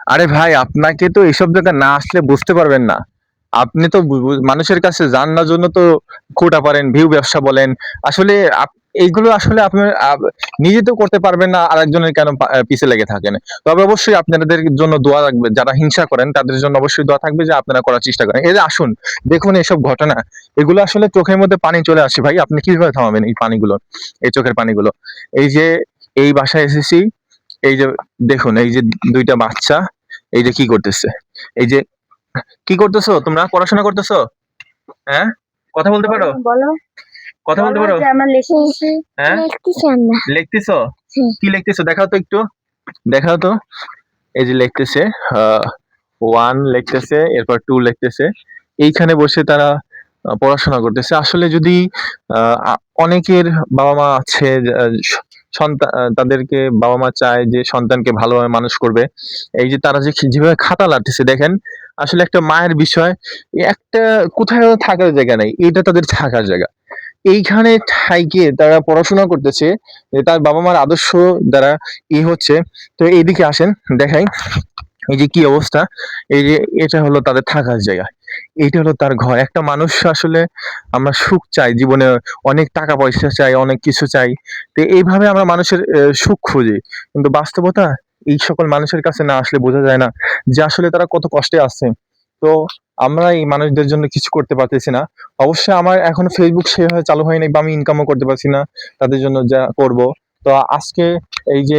আরে ভাই, আপনাকে তো এইসব জায়গা না আসলে বুঝতে পারবেন না। আপনি তো মানুষের কাছে জানার জন্য তো খোঁটা পারেন, ভিউ ব্যবসা বলেন। আসলে এইগুলো আসলে আপনার নিজে তো করতে পারবেন না, আরেকজনের কেন পিছে লেগে থাকেন? তবে অবশ্যই আপনাদের জন্য দোয়া রাখবে। যারা হিংসা করেন তাদের জন্য অবশ্যই দোয়া থাকবে যে আপনারা করার চেষ্টা করেন। এই যে আসুন, দেখুন এসব ঘটনা, এগুলো আসলে চোখের মধ্যে পানি চলে আসে ভাই। আপনি কিভাবে থামাবেন এই পানিগুলো, এই চোখের পানিগুলো? এই যে এই বাসায় এসেছি, এই যে দেখুন, এই যে ২ টা বাচ্চা, এই যে কি করতেছে? এই যে কি করতেছো? তোমরা পড়াশোনা করতেছো? হ্যাঁ? কথা বলতে পারো? বলো কথা বলতে বলো পারো? যে আমরা লিখতেছি। হ্যাঁ? লিখতেছি আমরা। লিখতেছো? হুম। কি লিখতেছো? দেখাও তো একটু। দেখাও তো। এই যে লিখতেছে, আ 1 লিখতেছে, এরপর 2 লিখতেছে। এইখানে বসে তারা পড়াশোনা করতেছে। আসলে যদি আ আ অনেকের বাবা-মা আছে, তাদেরকে বাবা-মা চায় যে সন্তানকে ভালোভাবে মানুষ করবে। এই যে তারা যে যেভাবে খাতা লাটতেছে দেখেন, আসলে একটা মায়ের বিষয়, একটা কোথাও থাকার জায়গা নাই। এটা তাদের থাকার জায়গা। এইখানে ঠাইকে তারা পড়াশোনা করতেছে, যে তার বাবা-মার আদর্শ দ্বারা হচ্ছে। তো এইদিকে আসেন, দেখাই। এই যে কি অবস্থা, এই যে এটা হলো তাদের থাকার জায়গা। এইটা হলো তার ঘর। একটা মানুষ আসলে, আমরা সুখ চাই জীবনে, অনেক টাকা পয়সা চাই, অনেক কিছু চাই। তো এইভাবে আমরা মানুষের সুখ খুঁজি। কিন্তু বাস্তবতা এই সকল মানুষের কাছে না আসলে বোঝা যায় না যে আসলে তারা কত কষ্টে আছে। তো আমরা এই মানুষদের জন্য কিছু করতে পারতেছি না। অবশ্যই আমার এখনো Facebook সেভাবে চালু হয়নি বা আমি ইনকামও করতে পারছি না তাদের জন্য যা করব। তো আজকে এই যে